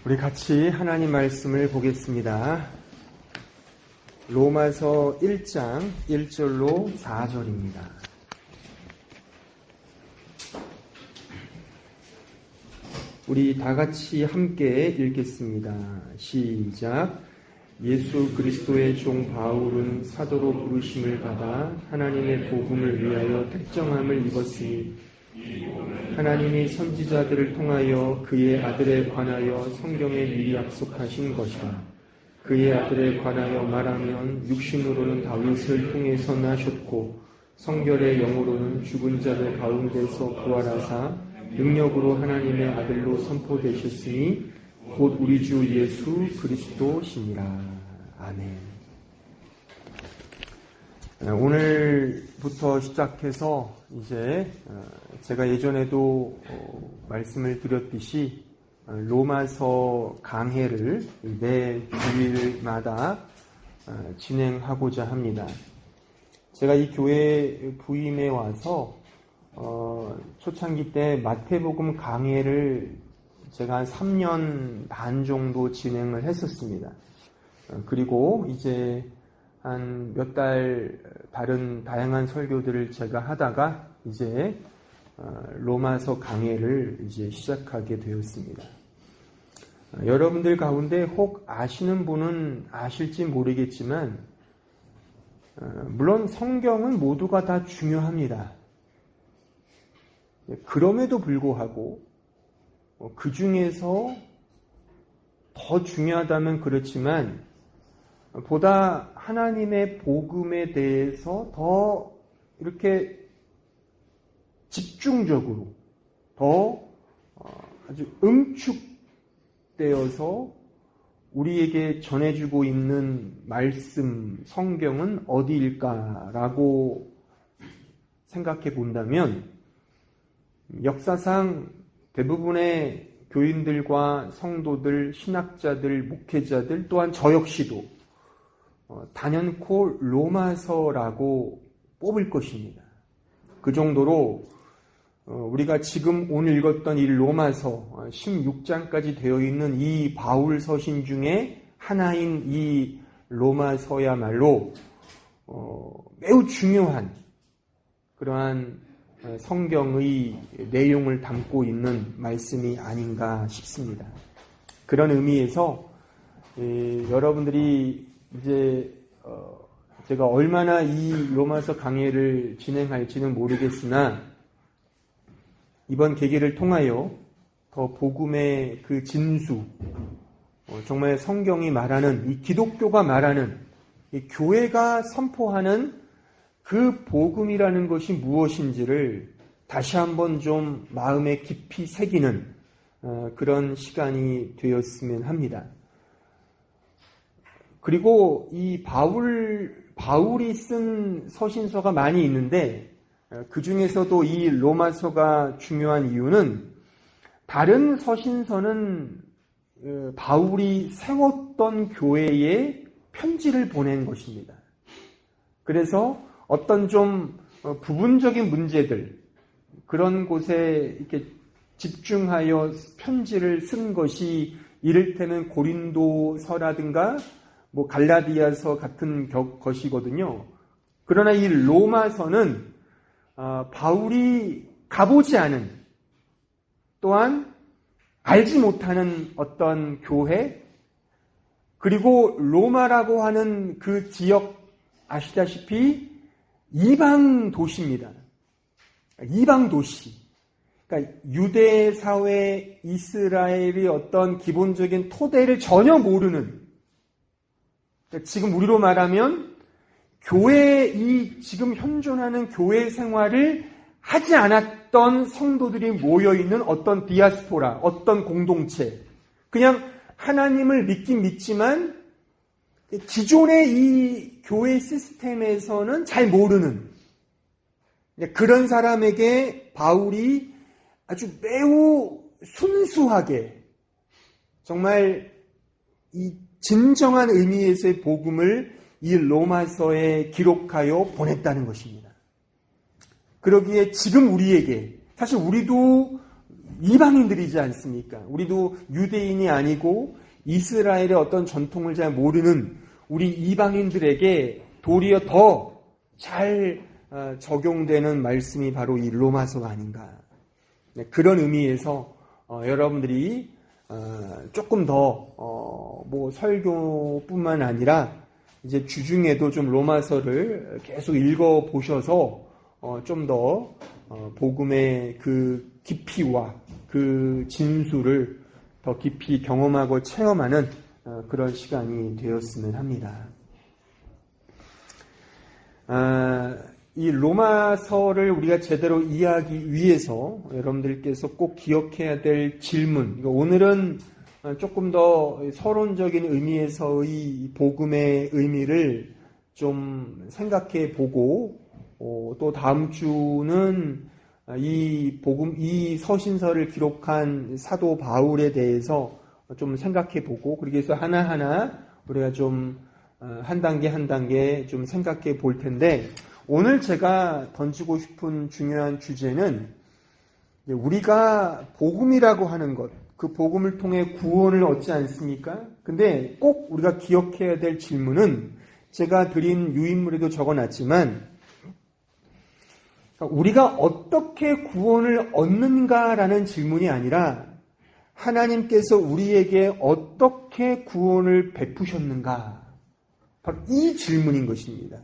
우리 같이 하나님 말씀을 보겠습니다. 로마서 1장 1절로 4절입니다. 우리 다 같이 함께 읽겠습니다. 시작. 예수 그리스도의 종 바울은 사도로 부르심을 받아 하나님의 복음을 위하여 택정함을 입었으니 하나님이 선지자들을 통하여 그의 아들에 관하여 성경에 미리 약속하신 것이라. 그의 아들에 관하여 말하면 육신으로는 다윗을 통해서 나셨고 성결의 영으로는 죽은 자들 가운데서 부활하사 능력으로 하나님의 아들로 선포되셨으니 곧 우리 주 예수 그리스도시니라. 아멘. 오늘부터 시작해서 이제 제가 예전에도 말씀을 드렸듯이 로마서 강해를 매 주일마다 진행하고자 합니다. 제가 이 교회 부임에 와서 초창기 때 마태복음 강해를 제가 한 3년 반 정도 진행을 했었습니다. 그리고 이제 한 몇 달 다른 다양한 설교들을 제가 하다가 이제 로마서 강해를 이제 시작하게 되었습니다. 여러분들 가운데 혹 아시는 분은 아실지 모르겠지만 물론 성경은 모두가 다 중요합니다. 그럼에도 불구하고 그 중에서 더 중요하다면 그렇지만 보다 하나님의 복음에 대해서 더 이렇게 집중적으로 더 아주 응축되어서 우리에게 전해주고 있는 말씀, 성경은 어디일까라고 생각해 본다면 역사상 대부분의 교인들과 성도들, 신학자들, 목회자들 또한 저 역시도 단연코 로마서라고 뽑을 것입니다. 그 정도로 우리가 지금 오늘 읽었던 이 로마서 16장까지 되어 있는 이 바울 서신 중에 하나인 이 로마서야말로 매우 중요한 그러한 성경의 내용을 담고 있는 말씀이 아닌가 싶습니다. 그런 의미에서 여러분들이 이제 제가 얼마나 이 로마서 강해를 진행할지는 모르겠으나 이번 계기를 통하여 더 복음의 그 진수, 정말 성경이 말하는 이 기독교가 말하는 이 교회가 선포하는 그 복음이라는 것이 무엇인지를 다시 한번 좀 마음에 깊이 새기는 그런 시간이 되었으면 합니다. 그리고 이 바울이 쓴 서신서가 많이 있는데 그 중에서도 이 로마서가 중요한 이유는 다른 서신서는 바울이 세웠던 교회에 편지를 보낸 것입니다. 그래서 어떤 좀 부분적인 문제들 그런 곳에 이렇게 집중하여 편지를 쓴 것이 이를테면 고린도서라든가 뭐 갈라디아서 같은 것이거든요. 그러나 이 로마서는 바울이 가보지 않은 또한 알지 못하는 어떤 교회 그리고 로마라고 하는 그 지역 아시다시피 이방 도시입니다. 이방 도시. 그러니까 유대 사회 이스라엘의 어떤 기본적인 토대를 전혀 모르는 지금 우리로 말하면 이 지금 현존하는 교회 생활을 하지 않았던 성도들이 모여있는 어떤 디아스포라, 어떤 공동체. 그냥 하나님을 믿긴 믿지만 기존의 이 교회 시스템에서는 잘 모르는 그런 사람에게 바울이 아주 매우 순수하게 정말 이 진정한 의미에서의 복음을 이 로마서에 기록하여 보냈다는 것입니다. 그러기에 지금 우리에게 사실 우리도 이방인들이지 않습니까? 우리도 유대인이 아니고 이스라엘의 어떤 전통을 잘 모르는 우리 이방인들에게 도리어 더 잘 적용되는 말씀이 바로 이 로마서가 아닌가. 그런 의미에서 여러분들이 조금 더 뭐 설교뿐만 아니라 이제 주중에도 좀 로마서를 계속 읽어 보셔서 좀 더 복음의 그 깊이와 그 진수를 더 깊이 경험하고 체험하는 그런 시간이 되었으면 합니다. 이 로마서를 우리가 제대로 이해하기 위해서 여러분들께서 꼭 기억해야 될 질문, 오늘은 조금 더 서론적인 의미에서의 복음의 의미를 좀 생각해 보고, 또 다음 주는 이 서신서를 기록한 사도 바울에 대해서 좀 생각해 보고, 그래서 하나하나 우리가 좀 한 단계 한 단계 좀 생각해 볼 텐데, 오늘 제가 던지고 싶은 중요한 주제는 우리가 복음이라고 하는 것, 그 복음을 통해 구원을 얻지 않습니까? 근데 꼭 우리가 기억해야 될 질문은 제가 드린 유인물에도 적어놨지만, 우리가 어떻게 구원을 얻는가라는 질문이 아니라 하나님께서 우리에게 어떻게 구원을 베푸셨는가, 바로 이 질문인 것입니다.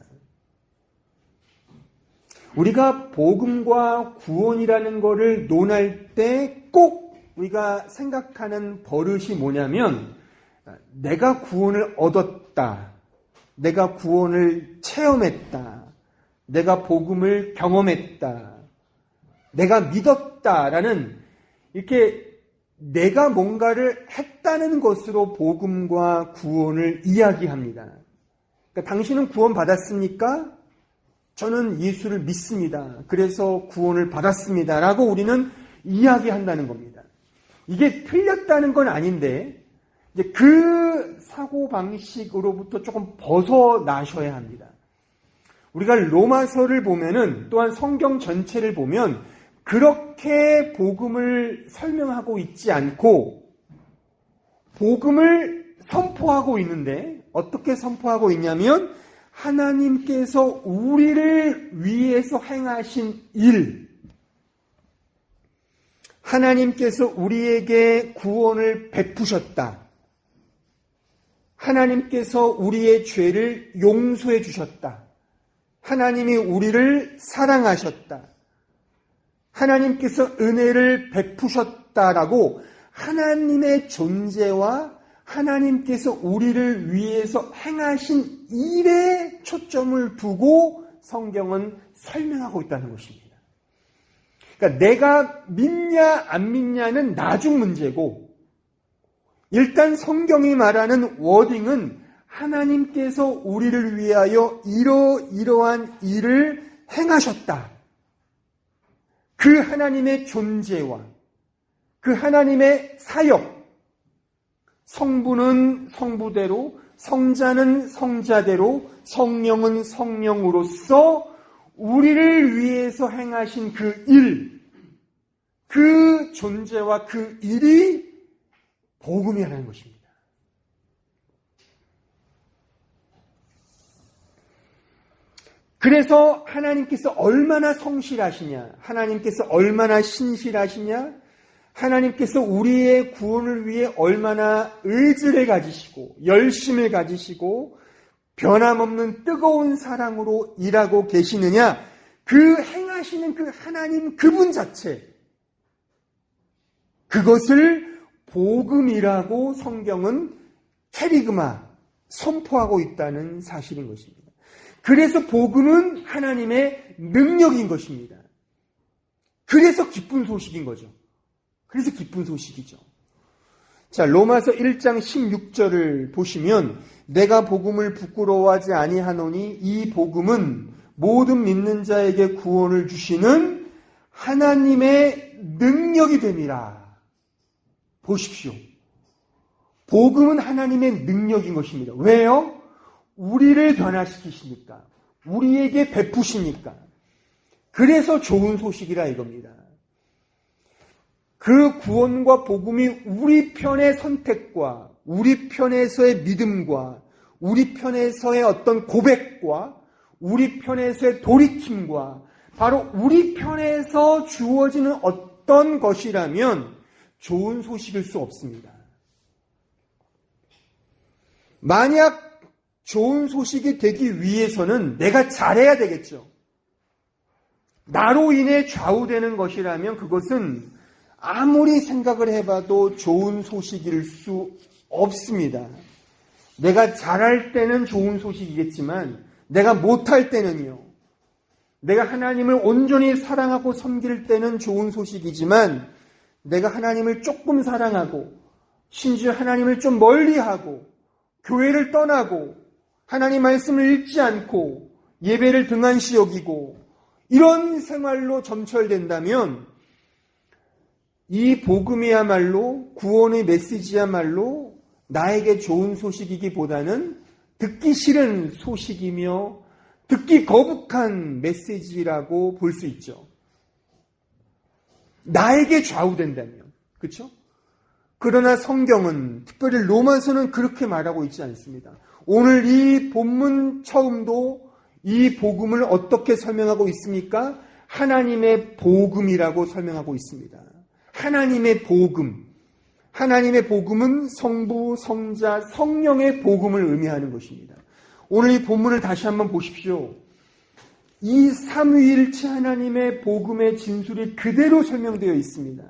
우리가 복음과 구원이라는 것을 논할 때 꼭 우리가 생각하는 버릇이 뭐냐면, 내가 구원을 얻었다, 내가 구원을 체험했다, 내가 복음을 경험했다, 내가 믿었다라는, 이렇게 내가 뭔가를 했다는 것으로 복음과 구원을 이야기합니다. 그러니까 당신은 구원 받았습니까? 저는 예수를 믿습니다. 그래서 구원을 받았습니다. 라고 우리는 이야기한다는 겁니다. 이게 틀렸다는 건 아닌데, 이제 그 사고방식으로부터 조금 벗어나셔야 합니다. 우리가 로마서를 보면은, 또한 성경 전체를 보면 그렇게 복음을 설명하고 있지 않고 복음을 선포하고 있는데, 어떻게 선포하고 있냐면 하나님께서 우리를 위해서 행하신 일, 하나님께서 우리에게 구원을 베푸셨다, 하나님께서 우리의 죄를 용서해 주셨다, 하나님이 우리를 사랑하셨다, 하나님께서 은혜를 베푸셨다라고 하나님의 존재와 하나님께서 우리를 위해서 행하신 일에 초점을 두고 성경은 설명하고 있다는 것입니다. 그러니까 내가 믿냐 안 믿냐는 나중 문제고, 일단 성경이 말하는 워딩은 하나님께서 우리를 위하여 이러이러한 일을 행하셨다, 그 하나님의 존재와 그 하나님의 사역, 성부는 성부대로, 성자는 성자대로, 성령은 성령으로서 우리를 위해서 행하신 그 일, 그 존재와 그 일이 복음이라는 것입니다. 그래서 하나님께서 얼마나 성실하시냐, 하나님께서 얼마나 신실하시냐, 하나님께서 우리의 구원을 위해 얼마나 의지를 가지시고 열심을 가지시고 변함없는 뜨거운 사랑으로 일하고 계시느냐, 그 행하시는 그 하나님 그분 자체, 그것을 복음이라고 성경은 캐리그마, 선포하고 있다는 사실인 것입니다. 그래서 복음은 하나님의 능력인 것입니다. 그래서 기쁜 소식인 거죠. 그래서 기쁜 소식이죠. 자, 로마서 1장 16절을 보시면, 내가 복음을 부끄러워하지 아니하노니 이 복음은 모든 믿는 자에게 구원을 주시는 하나님의 능력이 됨이라. 보십시오. 복음은 하나님의 능력인 것입니다. 왜요? 우리를 변화시키시니까, 우리에게 베푸시니까. 그래서 좋은 소식이라 이겁니다. 그 구원과 복음이 우리 편의 선택과 우리 편에서의 믿음과 우리 편에서의 어떤 고백과 우리 편에서의 돌이킴과 바로 우리 편에서 주어지는 어떤 것이라면 좋은 소식일 수 없습니다. 만약 좋은 소식이 되기 위해서는 내가 잘해야 되겠죠. 나로 인해 좌우되는 것이라면 그것은 아무리 생각을 해봐도 좋은 소식일 수 없습니다. 내가 잘할 때는 좋은 소식이겠지만 내가 못할 때는요. 내가 하나님을 온전히 사랑하고 섬길 때는 좋은 소식이지만 내가 하나님을 조금 사랑하고 심지어 하나님을 좀 멀리하고 교회를 떠나고 하나님 말씀을 읽지 않고 예배를 등한시 여기고 이런 생활로 점철된다면 이 복음이야말로 구원의 메시지야말로 나에게 좋은 소식이기보다는 듣기 싫은 소식이며 듣기 거북한 메시지라고 볼 수 있죠. 나에게 좌우된다면. 그렇죠? 그러나 성경은 특별히 로마서는 그렇게 말하고 있지 않습니다. 오늘 이 본문 처음도 이 복음을 어떻게 설명하고 있습니까? 하나님의 복음이라고 설명하고 있습니다. 하나님의 복음. 하나님의 복음은 성부, 성자, 성령의 복음을 의미하는 것입니다. 오늘 이 본문을 다시 한번 보십시오. 이 삼위일체 하나님의 복음의 진술이 그대로 설명되어 있습니다.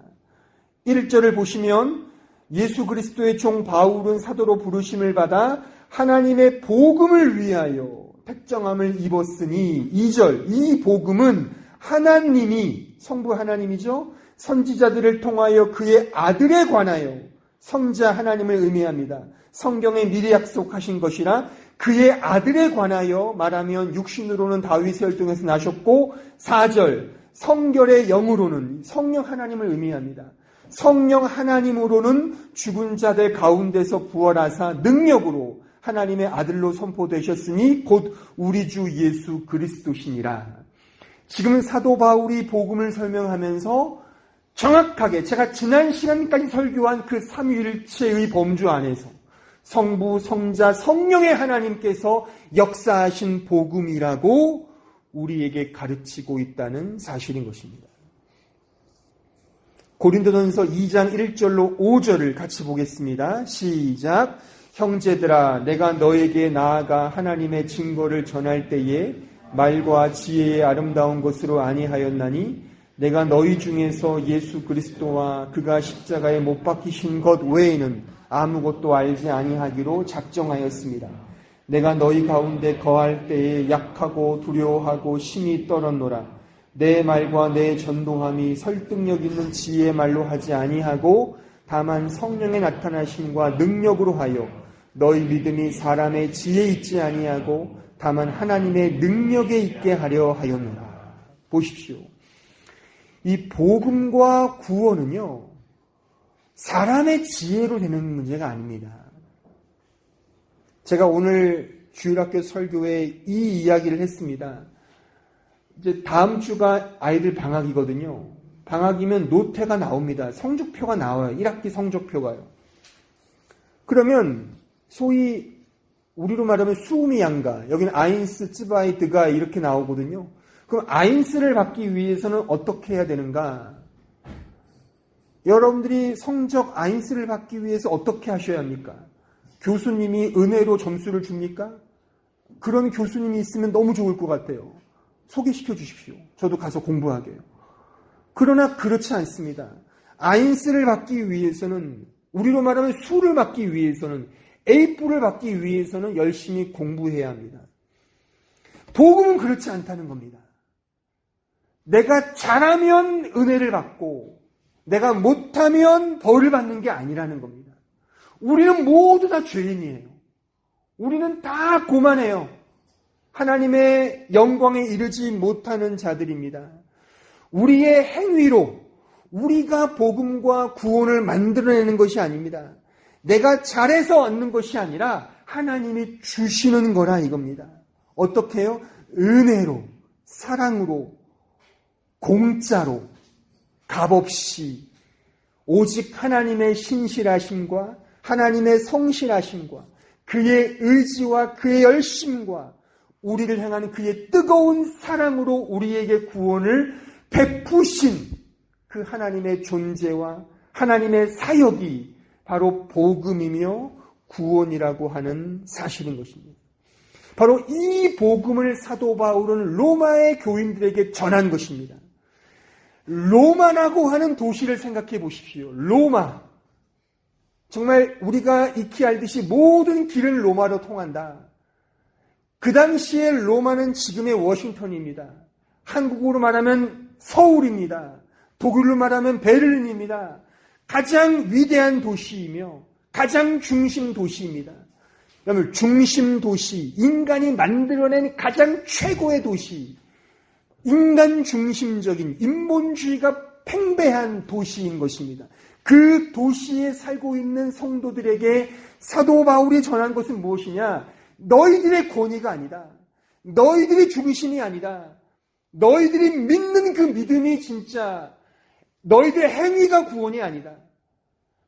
1절을 보시면 예수 그리스도의 종 바울은 사도로 부르심을 받아 하나님의 복음을 위하여 택정함을 입었으니 2절 이 복음은 하나님이 성부 하나님이죠. 선지자들을 통하여 그의 아들에 관하여 성자 하나님을 의미합니다. 성경에 미리 약속하신 것이라 그의 아들에 관하여 말하면 육신으로는 다윗의 혈통에서 나셨고 4절 성결의 영으로는 성령 하나님을 의미합니다. 성령 하나님으로는 죽은 자들 가운데서 부활하사 능력으로 하나님의 아들로 선포되셨으니 곧 우리 주 예수 그리스도시니라. 지금 사도 바울이 복음을 설명하면서 정확하게 제가 지난 시간까지 설교한 그 삼위일체의 범주 안에서 성부, 성자, 성령의 하나님께서 역사하신 복음이라고 우리에게 가르치고 있다는 사실인 것입니다. 고린도전서 2장 1절로 5절을 같이 보겠습니다. 시작. 형제들아 내가 너에게 나아가 하나님의 증거를 전할 때에 말과 지혜의 아름다운 것으로 아니하였나니 내가 너희 중에서 예수 그리스도와 그가 십자가에 못 박히신 것 외에는 아무것도 알지 아니하기로 작정하였습니다. 내가 너희 가운데 거할 때에 약하고 두려워하고 심히 떨었노라. 내 말과 내 전도함이 설득력 있는 지혜의 말로 하지 아니하고 다만 성령의 나타나심과 능력으로 하여 너희 믿음이 사람의 지혜에 있지 아니하고 다만 하나님의 능력에 있게 하려 하였노라. 보십시오. 이 복음과 구원은요, 사람의 지혜로 되는 문제가 아닙니다. 제가 오늘 주일학교 설교에 이 이야기를 했습니다. 이제 다음 주가 아이들 방학이거든요. 방학이면 노트가 나옵니다. 성적표가 나와요. 1학기 성적표가요. 그러면 소위 우리로 말하면 수음이 양가, 여기는 아인스, 츠바이, 드가 이렇게 나오거든요. 그럼 아인스를 받기 위해서는 어떻게 해야 되는가? 여러분들이 성적 아인스를 받기 위해서 어떻게 하셔야 합니까? 교수님이 은혜로 점수를 줍니까? 그런 교수님이 있으면 너무 좋을 것 같아요. 소개시켜 주십시오. 저도 가서 공부하게요. 그러나 그렇지 않습니다. 아인스를 받기 위해서는, 우리로 말하면 수를 받기 위해서는, A뿔을 받기 위해서는 열심히 공부해야 합니다. 복음은 그렇지 않다는 겁니다. 내가 잘하면 은혜를 받고 내가 못하면 벌을 받는 게 아니라는 겁니다. 우리는 모두 다 죄인이에요. 우리는 다 고만해요. 하나님의 영광에 이르지 못하는 자들입니다. 우리의 행위로 우리가 복음과 구원을 만들어내는 것이 아닙니다. 내가 잘해서 얻는 것이 아니라 하나님이 주시는 거라 이겁니다. 어떻게 해요? 은혜로, 사랑으로, 공짜로, 값없이 오직 하나님의 신실하심과 하나님의 성실하심과 그의 의지와 그의 열심과 우리를 향한 그의 뜨거운 사랑으로 우리에게 구원을 베푸신 그 하나님의 존재와 하나님의 사역이 바로 복음이며 구원이라고 하는 사실인 것입니다. 바로 이 복음을 사도 바울은 로마의 교인들에게 전한 것입니다. 로마라고 하는 도시를 생각해 보십시오. 로마. 정말 우리가 익히 알듯이 모든 길은 로마로 통한다. 그 당시에 로마는 지금의 워싱턴입니다. 한국으로 말하면 서울입니다. 독일로 말하면 베를린입니다. 가장 위대한 도시이며 가장 중심 도시입니다. 여러분, 중심 도시, 인간이 만들어낸 가장 최고의 도시, 인간 중심적인 인본주의가 팽배한 도시인 것입니다. 그 도시에 살고 있는 성도들에게 사도 바울이 전한 것은 무엇이냐? 너희들의 권위가 아니다. 너희들이 중심이 아니다. 너희들이 믿는 그 믿음이 진짜 너희들의 행위가 구원이 아니다.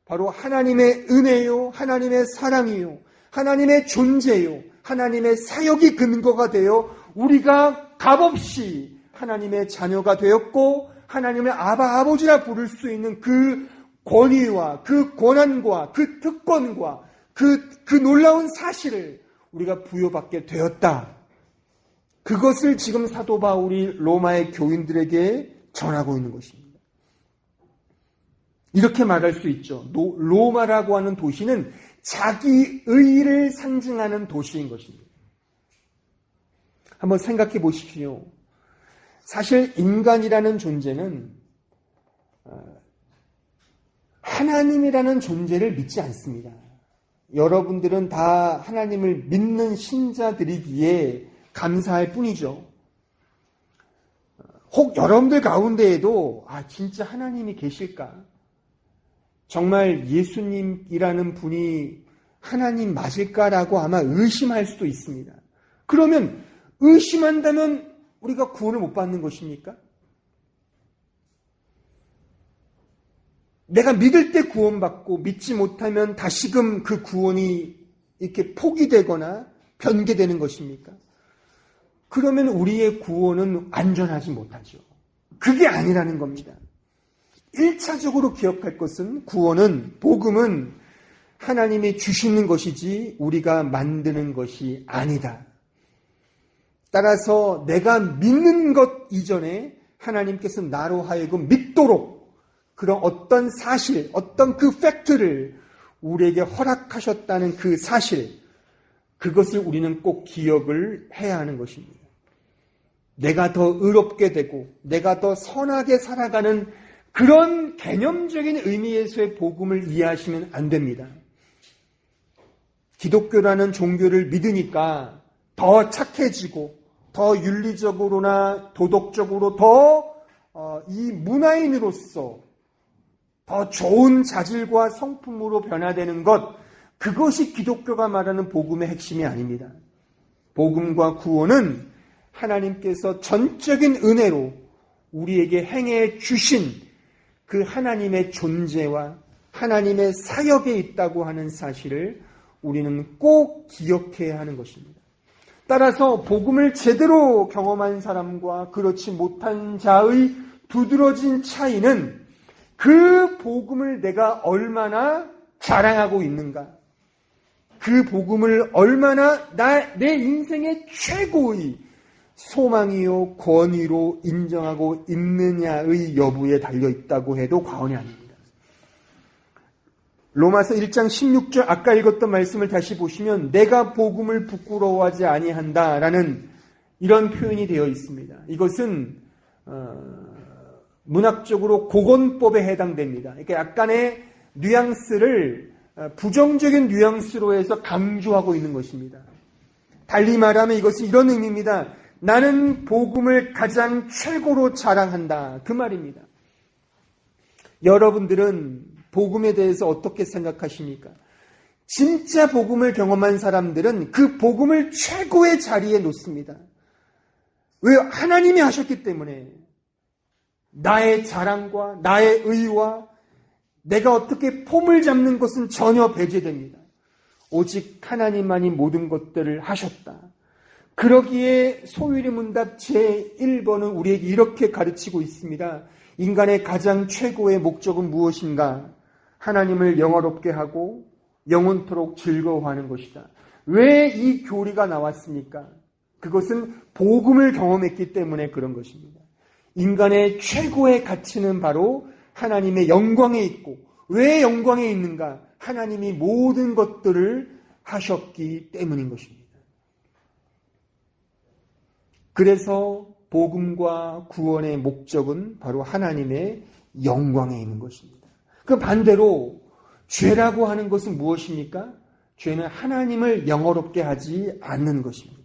바로 하나님의 은혜요, 하나님의 사랑이요, 하나님의 존재요, 하나님의 사역이 근거가 되어 우리가 값없이 하나님의 자녀가 되었고 하나님의 아버지라 부를 수 있는 그 권위와 그 권한과 그 특권과 그 놀라운 사실을 우리가 부여받게 되었다. 그것을 지금 사도 바울이 로마의 교인들에게 전하고 있는 것입니다. 이렇게 말할 수 있죠. 로마라고 하는 도시는 자기 의를 상징하는 도시인 것입니다. 한번 생각해 보십시오. 사실 인간이라는 존재는 하나님이라는 존재를 믿지 않습니다. 여러분들은 다 하나님을 믿는 신자들이기에 감사할 뿐이죠. 혹 여러분들 가운데에도 진짜 하나님이 계실까? 정말 예수님이라는 분이 하나님 맞을까라고 아마 의심할 수도 있습니다. 그러면 의심한다면 우리가 구원을 못 받는 것입니까? 내가 믿을 때 구원받고 믿지 못하면 다시금 그 구원이 이렇게 포기되거나 변개되는 것입니까? 그러면 우리의 구원은 안전하지 못하죠. 그게 아니라는 겁니다. 1차적으로 기억할 것은 구원은, 복음은 하나님이 주시는 것이지 우리가 만드는 것이 아니다. 따라서 내가 믿는 것 이전에 하나님께서 나로 하여금 믿도록 그런 어떤 사실, 어떤 그 팩트를 우리에게 허락하셨다는 그 사실, 그것을 우리는 꼭 기억을 해야 하는 것입니다. 내가 더 의롭게 되고 내가 더 선하게 살아가는 그런 개념적인 의미에서의 복음을 이해하시면 안 됩니다. 기독교라는 종교를 믿으니까 더 착해지고 더 윤리적으로나 도덕적으로 더 이 문화인으로서 더 좋은 자질과 성품으로 변화되는 것, 그것이 기독교가 말하는 복음의 핵심이 아닙니다. 복음과 구원은 하나님께서 전적인 은혜로 우리에게 행해 주신 그 하나님의 존재와 하나님의 사역에 있다고 하는 사실을 우리는 꼭 기억해야 하는 것입니다. 따라서 복음을 제대로 경험한 사람과 그렇지 못한 자의 두드러진 차이는 그 복음을 내가 얼마나 자랑하고 있는가, 그 복음을 얼마나 내 인생의 최고의 소망이요 권위로 인정하고 있느냐의 여부에 달려있다고 해도 과언이 아닙니다. 로마서 1장 16절 아까 읽었던 말씀을 다시 보시면 내가 복음을 부끄러워하지 아니한다라는 이런 표현이 되어 있습니다. 이것은 문학적으로 고건법에 해당됩니다. 그러니까 약간의 뉘앙스를 부정적인 뉘앙스로 해서 강조하고 있는 것입니다. 달리 말하면 이것은 이런 의미입니다. 나는 복음을 가장 최고로 자랑한다. 그 말입니다. 여러분들은 복음에 대해서 어떻게 생각하십니까? 진짜 복음을 경험한 사람들은 그 복음을 최고의 자리에 놓습니다. 왜? 하나님이 하셨기 때문에. 나의 자랑과 나의 의와 내가 어떻게 폼을 잡는 것은 전혀 배제됩니다. 오직 하나님만이 모든 것들을 하셨다. 그러기에 소유리 문답 제1번은 우리에게 이렇게 가르치고 있습니다. 인간의 가장 최고의 목적은 무엇인가? 하나님을 영화롭게 하고 영원토록 즐거워하는 것이다. 왜 이 교리가 나왔습니까? 그것은 복음을 경험했기 때문에 그런 것입니다. 인간의 최고의 가치는 바로 하나님의 영광에 있고, 왜 영광에 있는가? 하나님이 모든 것들을 하셨기 때문인 것입니다. 그래서 복음과 구원의 목적은 바로 하나님의 영광에 있는 것입니다. 그 반대로 죄라고 하는 것은 무엇입니까? 죄는 하나님을 영화롭게 하지 않는 것입니다.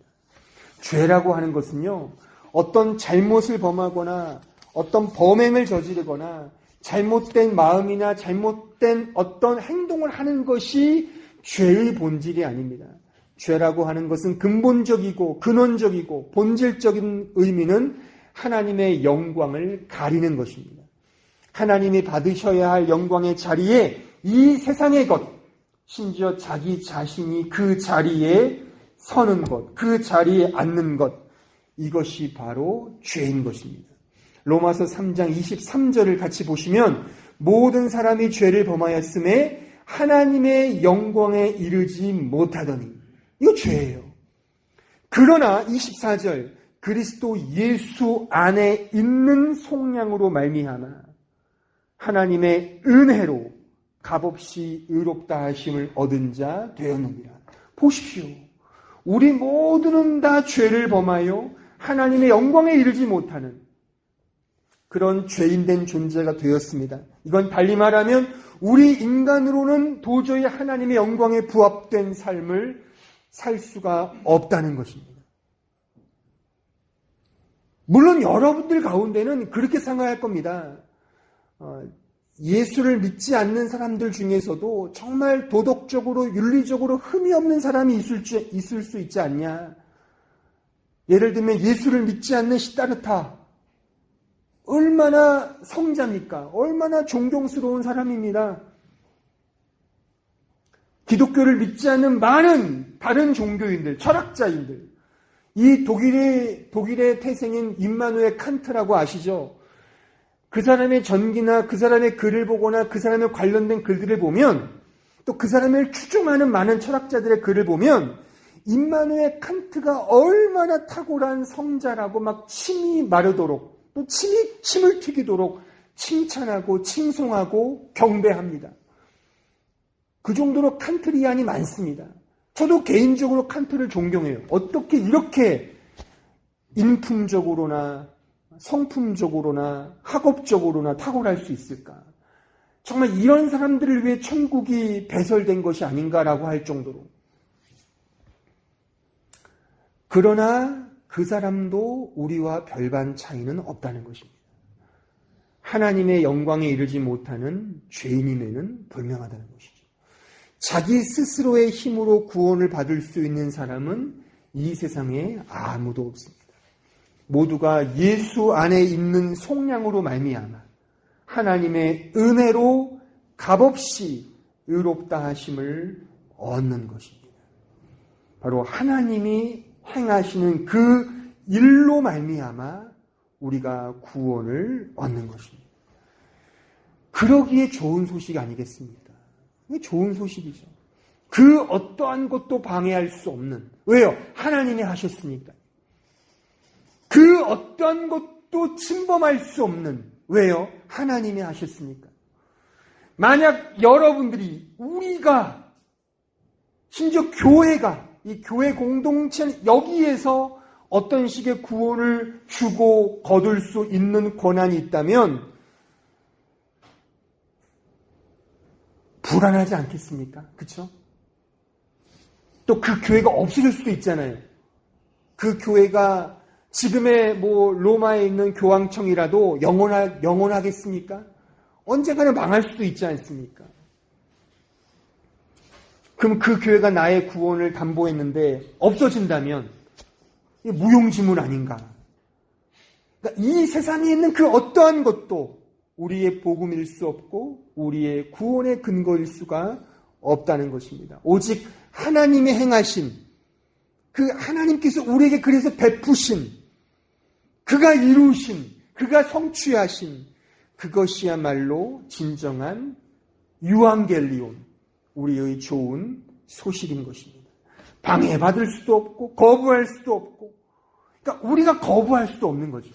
죄라고 하는 것은요, 어떤 잘못을 범하거나 어떤 범행을 저지르거나 잘못된 마음이나 잘못된 어떤 행동을 하는 것이 죄의 본질이 아닙니다. 죄라고 하는 것은 근본적이고 근원적이고 본질적인 의미는 하나님의 영광을 가리는 것입니다. 하나님이 받으셔야 할 영광의 자리에 이 세상의 것, 심지어 자기 자신이 그 자리에 서는 것, 그 자리에 앉는 것, 이것이 바로 죄인 것입니다. 로마서 3장 23절을 같이 보시면 모든 사람이 죄를 범하였음에 하나님의 영광에 이르지 못하더니, 이거 죄예요. 그러나 24절, 그리스도 예수 안에 있는 속량으로 말미암아 하나님의 은혜로 값없이 의롭다 하심을 얻은 자 되었느니라. 보십시오. 우리 모두는 다 죄를 범하여 하나님의 영광에 이르지 못하는 그런 죄인된 존재가 되었습니다. 이건 달리 말하면 우리 인간으로는 도저히 하나님의 영광에 부합된 삶을 살 수가 없다는 것입니다. 물론 여러분들 가운데는 그렇게 생각할 겁니다. 예수를 믿지 않는 사람들 중에서도 정말 도덕적으로 윤리적으로 흠이 없는 사람이 있을 수 있지 않냐. 예를 들면 예수를 믿지 않는 시다르타, 얼마나 성자입니까? 얼마나 존경스러운 사람입니다. 기독교를 믿지 않는 많은 다른 종교인들, 철학자인들, 이 독일의 태생인 임마누엘 칸트라고 아시죠? 그 사람의 전기나 그 사람의 글을 보거나 그 사람에 관련된 글들을 보면, 또 그 사람을 추종하는 많은 철학자들의 글을 보면 임마누엘 칸트가 얼마나 탁월한 성자라고 막 침이 마르도록, 또 침을 튀기도록 칭찬하고 칭송하고 경배합니다. 그 정도로 칸트리안이 많습니다. 저도 개인적으로 칸트를 존경해요. 어떻게 이렇게 인품적으로나 성품적으로나 학업적으로나 탁월할 수 있을까? 정말 이런 사람들을 위해 천국이 배설된 것이 아닌가라고 할 정도로. 그러나 그 사람도 우리와 별반 차이는 없다는 것입니다. 하나님의 영광에 이르지 못하는 죄인임에는 분명하다는 것이죠. 자기 스스로의 힘으로 구원을 받을 수 있는 사람은 이 세상에 아무도 없습니다. 모두가 예수 안에 있는 속량으로 말미암아 하나님의 은혜로 값없이 의롭다 하심을 얻는 것입니다. 바로 하나님이 행하시는 그 일로 말미암아 우리가 구원을 얻는 것입니다. 그러기에 좋은 소식 아니겠습니까? 이게 좋은 소식이죠. 그 어떠한 것도 방해할 수 없는. 왜요? 하나님이 하셨으니까. 그 어떠한 것도 침범할 수 없는. 왜요? 하나님이 하셨으니까. 만약 여러분들이, 우리가, 심지어 교회가, 이 교회 공동체는 여기에서 어떤 식의 구원을 주고 거둘 수 있는 권한이 있다면 불안하지 않겠습니까? 그렇죠? 또 그 교회가 없어질 수도 있잖아요. 그 교회가 지금의 로마에 있는 교황청이라도 영원하겠습니까? 언젠가는 망할 수도 있지 않습니까? 그럼 그 교회가 나의 구원을 담보했는데 없어진다면 이게 무용지물 아닌가? 그러니까 이 세상에 있는 그 어떠한 것도 우리의 복음일 수 없고 우리의 구원의 근거일 수가 없다는 것입니다. 오직 하나님의 행하신, 그 하나님께서 우리에게 그래서 베푸신, 그가 이루신, 그가 성취하신 그것이야말로 진정한 유앙겔리온, 우리의 좋은 소식인 것입니다. 방해받을 수도 없고 거부할 수도 없고, 그러니까 우리가 거부할 수도 없는 거죠.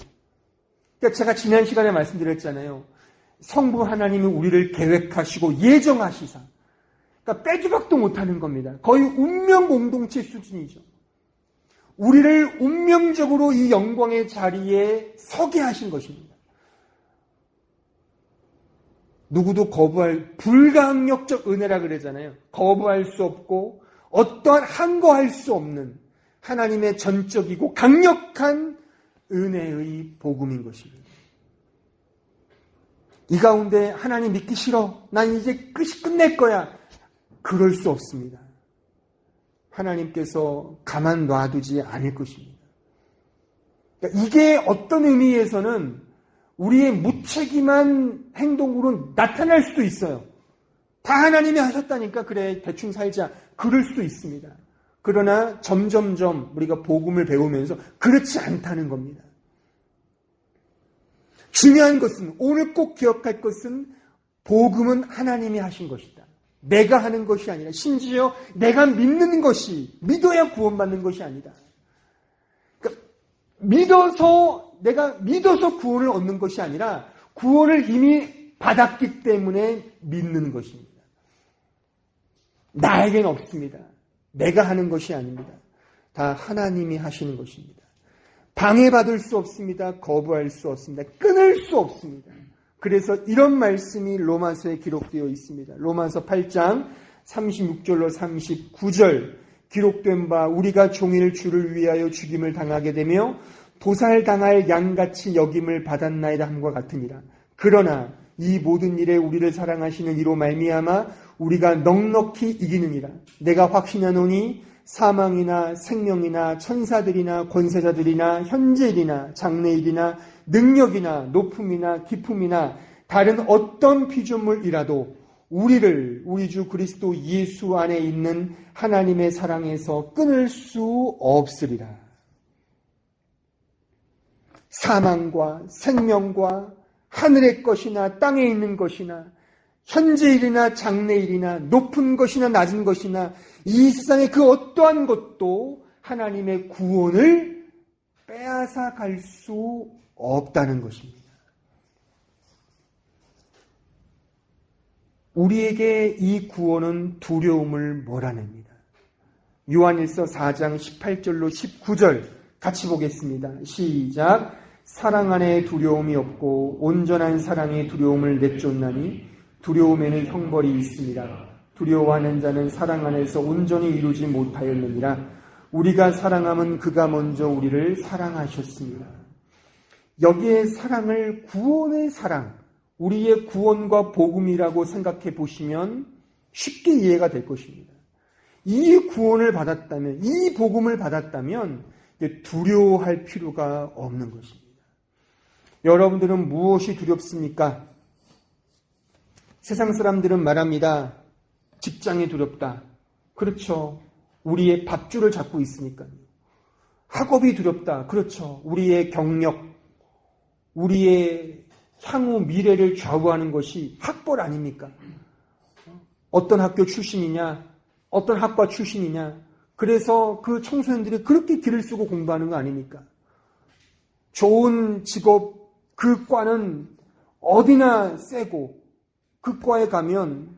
그러니까 제가 지난 시간에 말씀드렸잖아요. 성부 하나님이 우리를 계획하시고 예정하시사, 그러니까 빼도 박도 못하는 겁니다. 거의 운명 공동체 수준이죠. 우리를 운명적으로 이 영광의 자리에 서게 하신 것입니다. 누구도 거부할 불가항력적 은혜라 그러잖아요. 거부할 수 없고 어떠한 항거할 수 없는 하나님의 전적이고 강력한 은혜의 복음인 것입니다. 이 가운데 하나님 믿기 싫어, 난 이제 끝낼 거야, 그럴 수 없습니다. 하나님께서 가만 놔두지 않을 것입니다. 그러니까 이게 어떤 의미에서는 우리의 무책임한 행동으로 나타날 수도 있어요. 다 하나님이 하셨다니까 그래 대충 살자, 그럴 수도 있습니다. 그러나 점점점 우리가 복음을 배우면서 그렇지 않다는 겁니다. 중요한 것은, 오늘 꼭 기억할 것은, 복음은 하나님이 하신 것이다. 내가 하는 것이 아니라, 심지어 내가 믿는 것이, 믿어야 구원받는 것이 아니다. 그러니까 내가 믿어서 구원을 얻는 것이 아니라 구원을 이미 받았기 때문에 믿는 것입니다. 나에겐 없습니다. 내가 하는 것이 아닙니다. 다 하나님이 하시는 것입니다. 방해받을 수 없습니다. 거부할 수 없습니다. 끊을 수 없습니다. 그래서 이런 말씀이 로마서에 기록되어 있습니다. 로마서 8장 36절로 39절, 기록된 바 우리가 종일 주를 위하여 죽임을 당하게 되며 도살당할 양같이 여김을 받았나이다 함과 같으니라. 그러나 이 모든 일에 우리를 사랑하시는 이로 말미암아 우리가 넉넉히 이기느니라. 내가 확신하노니 사망이나 생명이나 천사들이나 권세자들이나 현재일이나 장래일이나 능력이나 높음이나 깊음이나 다른 어떤 피조물이라도 우리를 우리 주 그리스도 예수 안에 있는 하나님의 사랑에서 끊을 수 없으리라. 사망과 생명과 하늘의 것이나 땅에 있는 것이나 현재일이나 장래일이나 높은 것이나 낮은 것이나 이 세상의 그 어떠한 것도 하나님의 구원을 빼앗아 갈 수 없다는 것입니다. 우리에게 이 구원은 두려움을 몰아냅니다. 요한일서 4장 18절로 19절 같이 보겠습니다. 시작. 사랑 안에 두려움이 없고 온전한 사랑이 두려움을 내쫓나니 두려움에는 형벌이 있습니다. 두려워하는 자는 사랑 안에서 온전히 이루지 못하였느니라. 우리가 사랑함은 그가 먼저 우리를 사랑하셨습니다. 여기에 사랑을 구원의 사랑, 우리의 구원과 복음이라고 생각해 보시면 쉽게 이해가 될 것입니다. 이 구원을 받았다면, 이 복음을 받았다면 두려워할 필요가 없는 것입니다. 여러분들은 무엇이 두렵습니까? 세상 사람들은 말합니다. 직장이 두렵다. 그렇죠. 우리의 밥줄을 잡고 있으니까요. 학업이 두렵다. 그렇죠. 우리의 경력, 우리의 향후 미래를 좌우하는 것이 학벌 아닙니까? 어떤 학교 출신이냐, 어떤 학과 출신이냐. 그래서 그 청소년들이 그렇게 길을 쓰고 공부하는 거 아닙니까? 좋은 직업, 그 과는 어디나 세고 그 과에 가면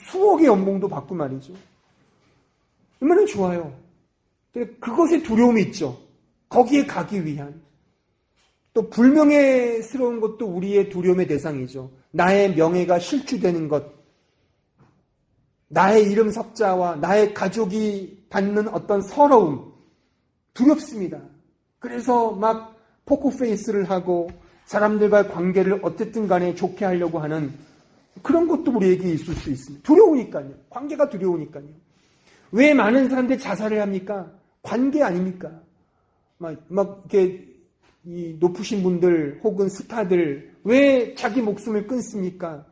수억의 연봉도 받고 말이죠. 얼마나 좋아요. 그것에 두려움이 있죠. 거기에 가기 위한. 또 불명예스러운 것도 우리의 두려움의 대상이죠. 나의 명예가 실추되는 것, 나의 이름 석자와 나의 가족이 받는 어떤 서러움, 두렵습니다. 그래서 막 포커페이스를 하고 사람들과 관계를 어쨌든 간에 좋게 하려고 하는 그런 것도 우리에게 있을 수 있습니다. 두려우니까요. 관계가 두려우니까요. 왜 많은 사람들이 자살을 합니까? 관계 아닙니까? 막 이렇게 이 높으신 분들 혹은 스타들 왜 자기 목숨을 끊습니까?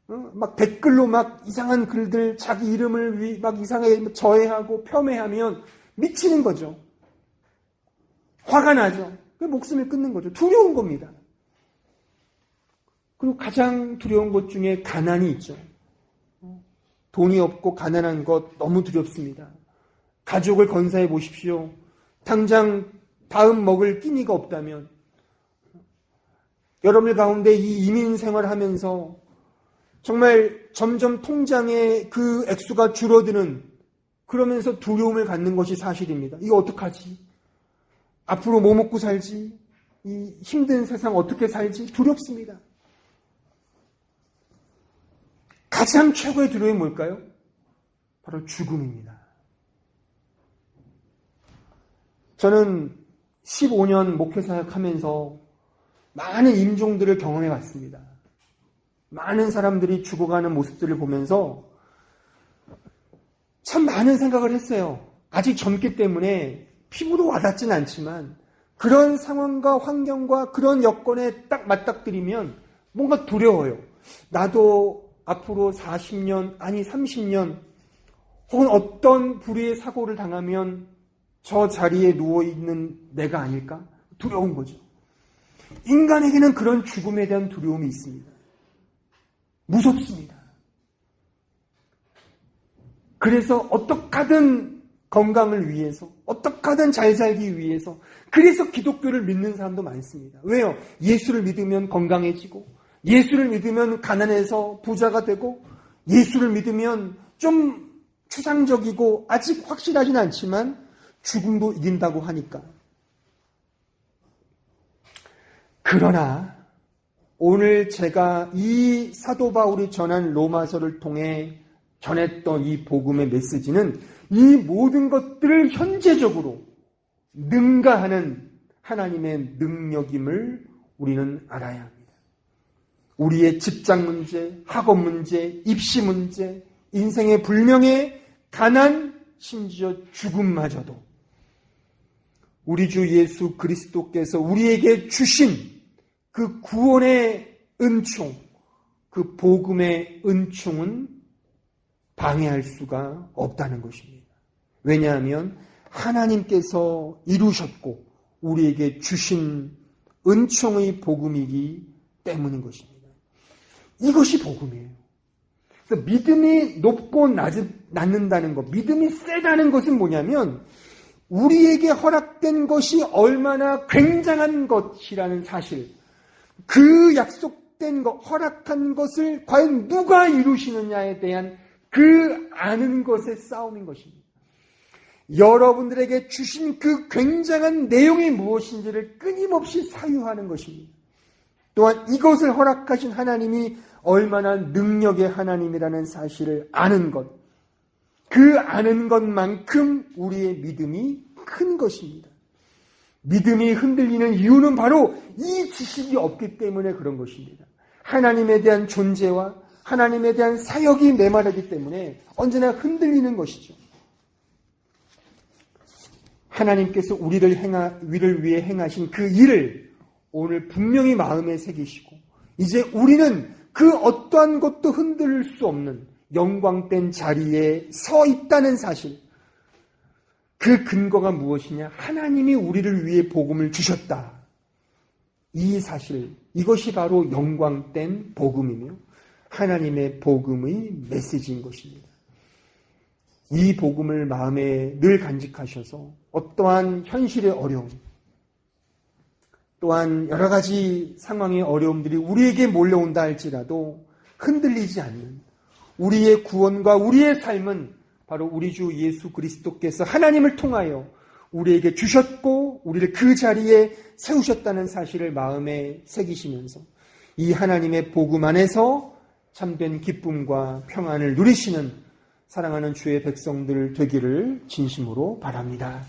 막 댓글로 막 이상한 글들, 자기 이름을 막 이상하게 저해하고 폄훼하면 미치는 거죠. 화가 나죠. 그 목숨을 끊는 거죠. 두려운 겁니다. 그리고 가장 두려운 것 중에 가난이 있죠. 돈이 없고 가난한 것 너무 두렵습니다. 가족을 건사해 보십시오. 당장 다음 먹을 끼니가 없다면 여러분들 가운데 이 이민 생활하면서 정말 점점 통장의 그 액수가 줄어드는 그러면서 두려움을 갖는 것이 사실입니다. 이거 어떡하지? 앞으로 뭐 먹고 살지? 이 힘든 세상 어떻게 살지? 두렵습니다. 가장 최고의 두려움이 뭘까요? 바로 죽음입니다. 저는 15년 목회사역하면서 많은 임종들을 경험해 왔습니다. 많은 사람들이 죽어가는 모습들을 보면서 참 많은 생각을 했어요. 아직 젊기 때문에 피부로 와닿지는 않지만 그런 상황과 환경과 그런 여건에 딱 맞닥뜨리면 뭔가 두려워요. 나도 앞으로 40년, 아니 30년 혹은 어떤 불의의 사고를 당하면 저 자리에 누워있는 내가 아닐까? 두려운 거죠. 인간에게는 그런 죽음에 대한 두려움이 있습니다. 무섭습니다. 그래서 어떻게든 건강을 위해서, 어떻게든 잘 살기 위해서, 그래서 기독교를 믿는 사람도 많습니다. 왜요? 예수를 믿으면 건강해지고, 예수를 믿으면 가난해서 부자가 되고, 예수를 믿으면 좀 추상적이고 아직 확실하진 않지만 죽음도 이긴다고 하니까. 그러나 오늘 제가 이 사도 바울이 전한 로마서를 통해 전했던 이 복음의 메시지는 이 모든 것들을 현재적으로 능가하는 하나님의 능력임을 우리는 알아야 합니다. 우리의 직장 문제, 학업 문제, 입시 문제, 인생의 불명예, 가난, 심지어 죽음마저도 우리 주 예수 그리스도께서 우리에게 주신 그 구원의 은총, 그 복음의 은총은 방해할 수가 없다는 것입니다. 왜냐하면 하나님께서 이루셨고 우리에게 주신 은총의 복음이기 때문인 것입니다. 이것이 복음이에요. 그래서 믿음이 높고 낮는다는 것, 믿음이 세다는 것은 뭐냐면 우리에게 허락된 것이 얼마나 굉장한 것이라는 사실, 그 약속된 것, 허락한 것을 과연 누가 이루시느냐에 대한 그 아는 것의 싸움인 것입니다. 여러분들에게 주신 그 굉장한 내용이 무엇인지를 끊임없이 사유하는 것입니다. 또한 이것을 허락하신 하나님이 얼마나 능력의 하나님이라는 사실을 아는 것, 그 아는 것만큼 우리의 믿음이 큰 것입니다. 믿음이 흔들리는 이유는 바로 이 지식이 없기 때문에 그런 것입니다. 하나님에 대한 존재와 하나님에 대한 사역이 메마르기 때문에 언제나 흔들리는 것이죠. 하나님께서 우리를 위해 행하신 그 일을 오늘 분명히 마음에 새기시고 이제 우리는 그 어떠한 것도 흔들 수 없는 영광된 자리에 서 있다는 사실, 그 근거가 무엇이냐? 하나님이 우리를 위해 복음을 주셨다. 이 사실, 이것이 바로 영광된 복음이며 하나님의 복음의 메시지인 것입니다. 이 복음을 마음에 늘 간직하셔서 어떠한 현실의 어려움, 또한 여러 가지 상황의 어려움들이 우리에게 몰려온다 할지라도 흔들리지 않는 우리의 구원과 우리의 삶은 바로 우리 주 예수 그리스도께서 하나님을 통하여 우리에게 주셨고 우리를 그 자리에 세우셨다는 사실을 마음에 새기시면서 이 하나님의 복음 안에서 참된 기쁨과 평안을 누리시는 사랑하는 주의 백성들 되기를 진심으로 바랍니다.